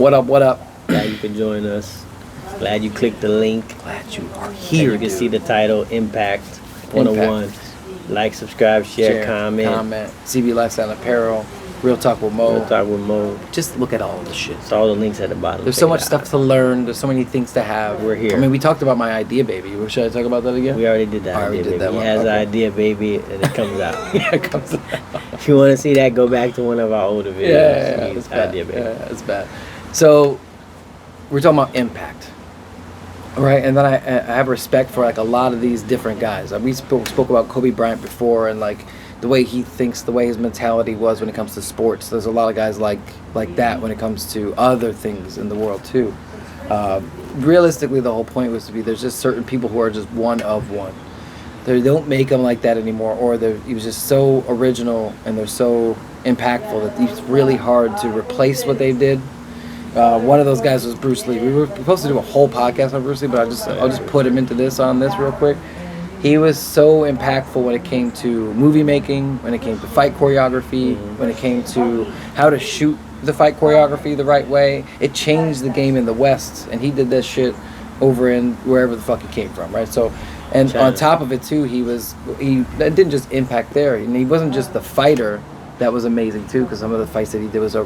What up? What up? Glad you could join us. Glad you clicked the link. Glad you are here. And you can see the title, Impact 101. Like, subscribe, share, comment. CB Lifestyle Apparel. Real Talk with Mo. Real Talk with Mo. Just look at all the shit. It's all the links at the bottom. There's so much stuff to learn. There's so many things to have. We're here. I mean, we talked about my idea, baby. Should I talk about that again? We already did that. I already did that He one. has Okay. an idea, baby, and it comes out. Yeah, it comes out. If you want to see that, go back to one of our older videos. Yeah, it's bad. Idea, baby. Yeah, it's bad. So, we're talking about impact. Right, and then I have respect for like a lot of these different guys. We spoke about Kobe Bryant before, and like the way he thinks, the way his mentality was when it comes to sports. There's a lot of guys like that when it comes to other things in the world too. Realistically, the whole point was to be there's just certain people who are just one of one. They don't make them like that anymore, or he was just so original and they're so impactful that it's really hard to replace what they did. One of those guys was Bruce Lee. We were supposed to do a whole podcast on Bruce Lee, but I'll just put him into this real quick. He was so impactful when it came to movie making, when it came to fight choreography, when it came to how to shoot the fight choreography the right way. It changed the game in the West, and he did this shit over in wherever the fuck he came from, right? So, and China. On top of it too, he that didn't just impact there, and he wasn't just the fighter. That was amazing too, because some of the fights that he did was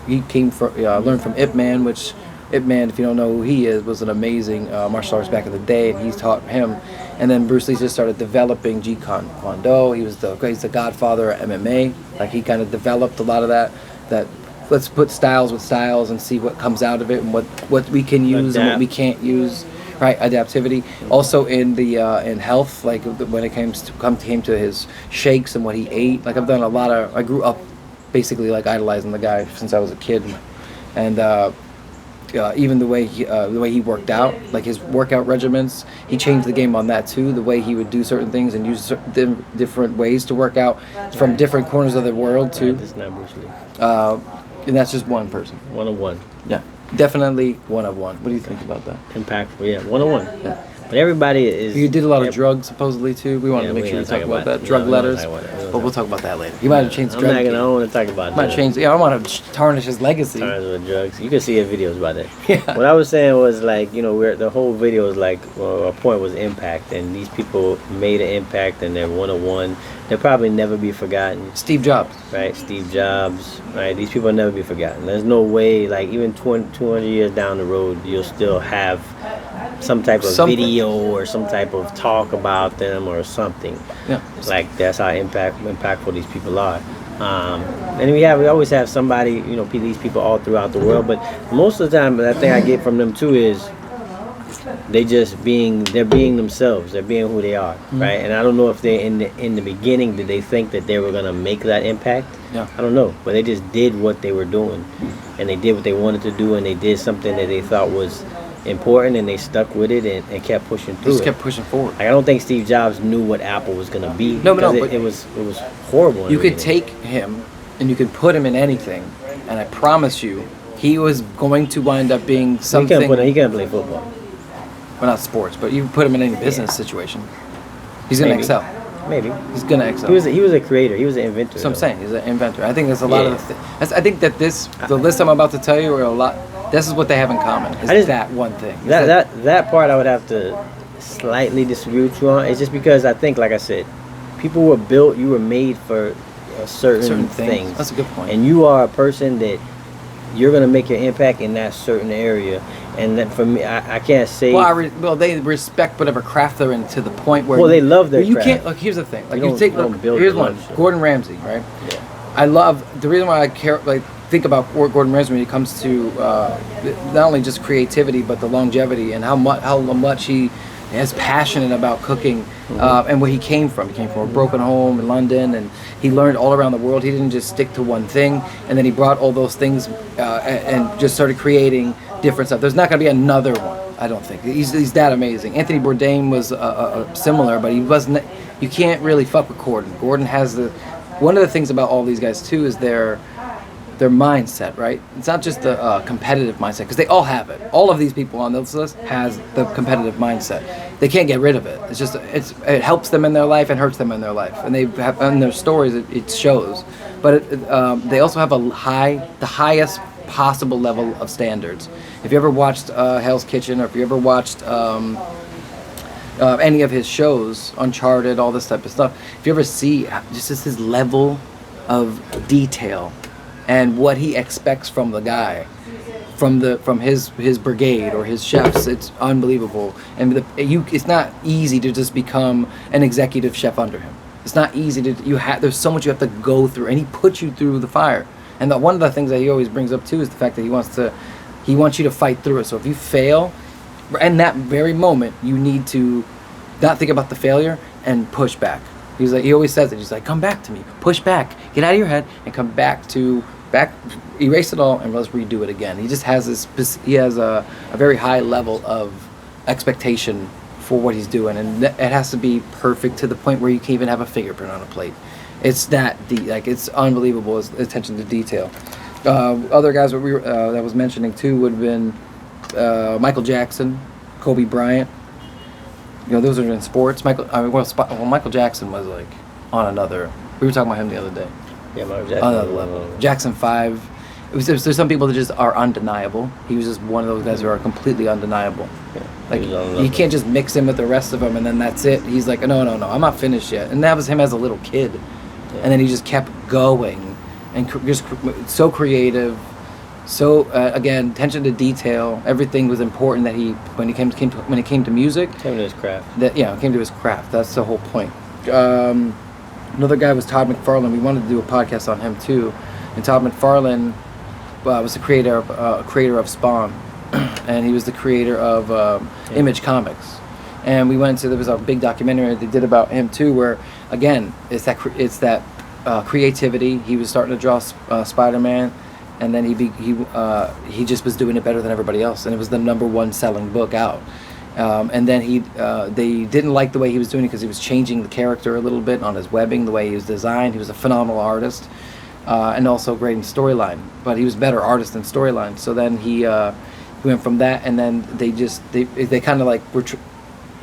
he came from learned from Ip Man, which Ip Man, if you don't know who he is, was an amazing martial artist back in the day, and he's taught him. And then Bruce Lee just started developing Jeet Kune Do. He's the godfather of MMA. Like he kind of developed a lot of that. That let's put styles with styles and see what comes out of it and what we can use and what we can't use. Right, adaptivity. Also in the in health, like when it came to his shakes and what he ate. Like I've done a lot of. I grew up basically like idolizing the guy since I was a kid, and even the way he worked out, like his workout regimens, he changed the game on that too. The way he would do certain things and use different ways to work out from different corners of the world too. This is not Bruce Lee. And that's just one person. 101. Yeah. Definitely one of one. What do you think about that? Impactful, yeah. 101. Yeah. But everybody is... You did a lot of drugs, supposedly, too. We wanted to make sure we talk about that. Drug letters. But we'll talk about that later. You might have changed I'm drug. not going to want to talk about that. I want to tarnish his legacy. Tarnish with drugs. You can see his videos about that. Yeah. What I was saying was like, the whole video is like, well, our point was impact. And these people made an impact and they're 101. They'll probably never be forgotten. Steve Jobs. Right, Steve Jobs. Right, these people will never be forgotten. There's no way, like even 200 years down the road, you'll still have some type of video or some type of talk about them or something. Yeah. Like that's how impactful these people are. And we always have somebody, these people all throughout the world. But most of the time, that thing I get from them too is they're being themselves. They're being who they are, right? And I don't know if they in the beginning did they think that they were gonna make that impact. Yeah. I don't know, but they just did what they were doing, and they did what they wanted to do, and they did something that they thought was important, and they stuck with it and kept pushing through. Just kept pushing forward. Like, I don't think Steve Jobs knew what Apple was gonna be. No, but it was horrible. You could take him and you could put him in anything, and I promise you, he was going to wind up being something. He can't play football. Well, not sports, but you put him in any business situation, he's gonna excel. Maybe He's gonna excel. He was a creator. He was an inventor. That's what I'm saying. He's an inventor. I think there's a lot of I think that the list I'm about to tell you are a lot. This is what they have in common. Is that one thing. That part I would have to slightly disagree with you on. It's just because I think, like I said, people were built. You were made for certain things. That's a good point. And you are a person that you're gonna make your impact in that certain area. And then for me, I can't say. Well, they respect whatever craft they're in to the point where. Well, they love their you craft. can't. Look, here's the thing. Like here's one. Gordon Ramsay, right? Yeah. I love the reason why I care. Like think about Gordon Ramsay when it comes to not only just creativity but the longevity and how much he is passionate about cooking and where he came from. He came from a broken home in London, and he learned all around the world. He didn't just stick to one thing, and then he brought all those things and just started creating different stuff. There's not going to be another one, I don't think. He's that amazing. Anthony Bourdain was similar, but he wasn't. You can't really fuck with Gordon. Gordon has one of the things about all these guys too is their mindset, right? It's not just the competitive mindset, because they all have it. All of these people on this list has the competitive mindset. They can't get rid of it. It's just it helps them in their life and hurts them in their life, and they have in their stories it shows. But they also have the highest possible level of standards. If you ever watched Hell's Kitchen, or if you ever watched any of his shows, Uncharted, all this type of stuff, if you ever see just his level of detail and what he expects from the guy, from his brigade or his chefs, it's unbelievable. And it's not easy to just become an executive chef under him. It's not easy to there's so much you have to go through, and he puts you through the fire. And one of the things that he always brings up too is the fact that he wants you to fight through it. So if you fail, in that very moment, you need to not think about the failure and push back. He always says it. He's like, come back to me, push back, get out of your head, and come back, erase it all, and let's redo it again. He just has a very high level of expectation for what he's doing, and it has to be perfect to the point where you can't even have a fingerprint on a plate. It's that deep, it's unbelievable. His attention to detail. Other guys that I was mentioning too would have been Michael Jackson, Kobe Bryant. Those are in sports. Michael Jackson was like on another. We were talking about him the other day. Yeah, Michael Jackson. On another level. Jackson 5. There's some people that just are undeniable. He was just one of those guys who are completely undeniable. Yeah, you can't just mix him with the rest of them and then that's it. He's like, no, I'm not finished yet. And that was him as a little kid. Yeah. And then he just kept going and just so creative. So again, attention to detail. Everything was important that when it came to music. Came to his craft. Came to his craft. That's the whole point. Another guy was Todd Mcfarlane. We wanted to do a podcast on him too. And Todd Mcfarlane was the creator of Spawn, and he was the creator of Image Comics. And there was a big documentary they did about him too, where again it's that creativity. He was starting to draw Spider-Man. And then he just was doing it better than everybody else, and it was the #1 selling book out. And then they didn't like the way he was doing it because he was changing the character a little bit on his webbing, the way he was designed. He was a phenomenal artist, and also great in storyline. But he was a better artist than storyline. So then he went from that, and then they kind of like were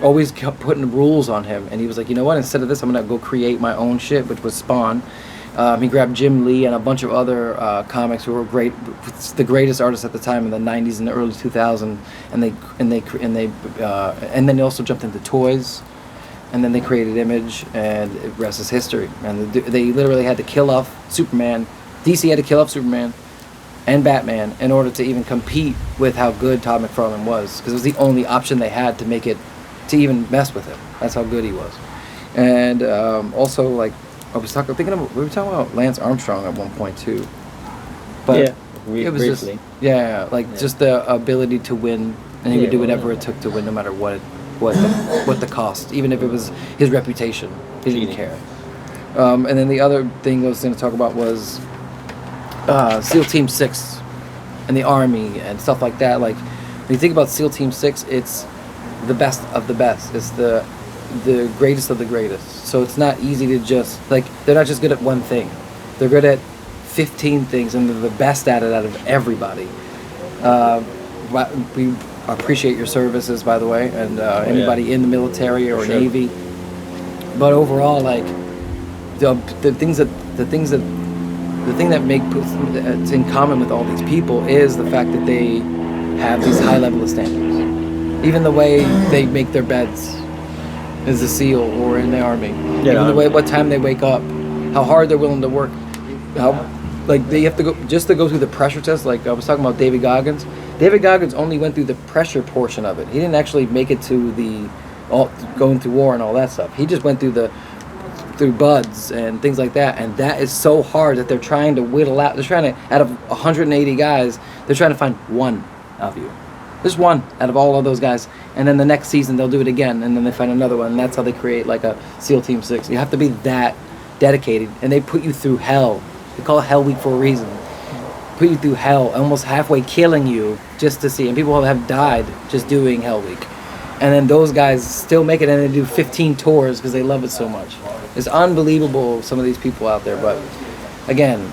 always kept putting rules on him. And he was like, you know what? Instead of this, I'm gonna go create my own shit, which was Spawn. He grabbed Jim Lee and a bunch of other comics who were great, the greatest artists at the time in the '90s and the early 2000s, and then they also jumped into toys, and then they created Image, and the rest is history. And they literally had to kill off Superman. DC had to kill off Superman and Batman in order to even compete with how good Todd McFarlane was, because it was the only option they had to even mess with him. That's how good he was. And also like. We were talking about Lance Armstrong at one point too, but it was briefly. Just the ability to win, and he would do whatever it took to win, no matter what the cost, even if it was his reputation. He didn't care. And then the other thing I was going to talk about was SEAL Team 6 and the Army and stuff like that. Like when you think about SEAL Team 6, it's the best of the best. It's the greatest of the greatest. So it's not easy to just they're not just good at one thing. They're good at 15 things, and they're the best at it out of everybody. We appreciate your services, by the way, and anybody in the military or Navy. But overall, the thing that it's in common with all these people is the fact that they have these high level of standards. Even the way they make their beds as a SEAL or in the Army. Even the way, what time they wake up, how hard they're willing to work, they have to go through the pressure test. Like I was talking about David Goggins. David Goggins only went through the pressure portion of it. He didn't actually make it to going through war and all that stuff. He just went through buds and things like that, and that is so hard that they're trying to whittle out. They're trying to, out of 180 guys, they're trying to find one of you. Just one out of all of those guys, and then the next season they'll do it again, and then they find another one, and that's how they create like a SEAL Team 6. You have to be that dedicated, and they put you through hell. They call it Hell Week for a reason. Put you through hell, almost halfway killing you just to see, and people have died just doing Hell Week. And then those guys still make it, and they do 15 tours because they love it so much. It's unbelievable, some of these people out there. But again,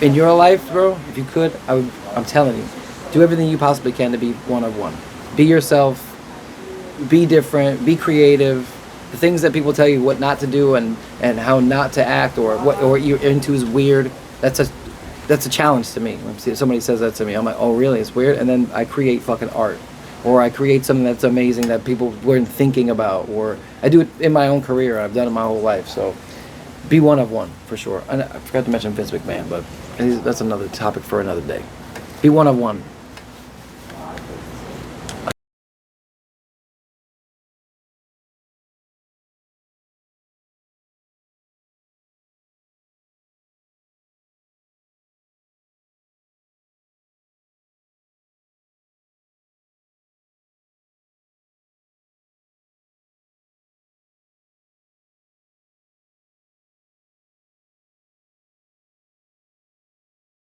in your life, bro, if you could, I'm telling you, do everything you possibly can to be one of one. Be yourself. Be different. Be creative. The things that people tell you what not to do and how not to act, or what you're into is weird. That's that's a challenge to me. When somebody says that to me, I'm like, oh really? It's weird. And then I create fucking art, or I create something that's amazing that people weren't thinking about, or I do it in my own career. I've done it my whole life. So be one of one for sure. And I forgot to mention Vince McMahon, but that's another topic for another day. Be one of one.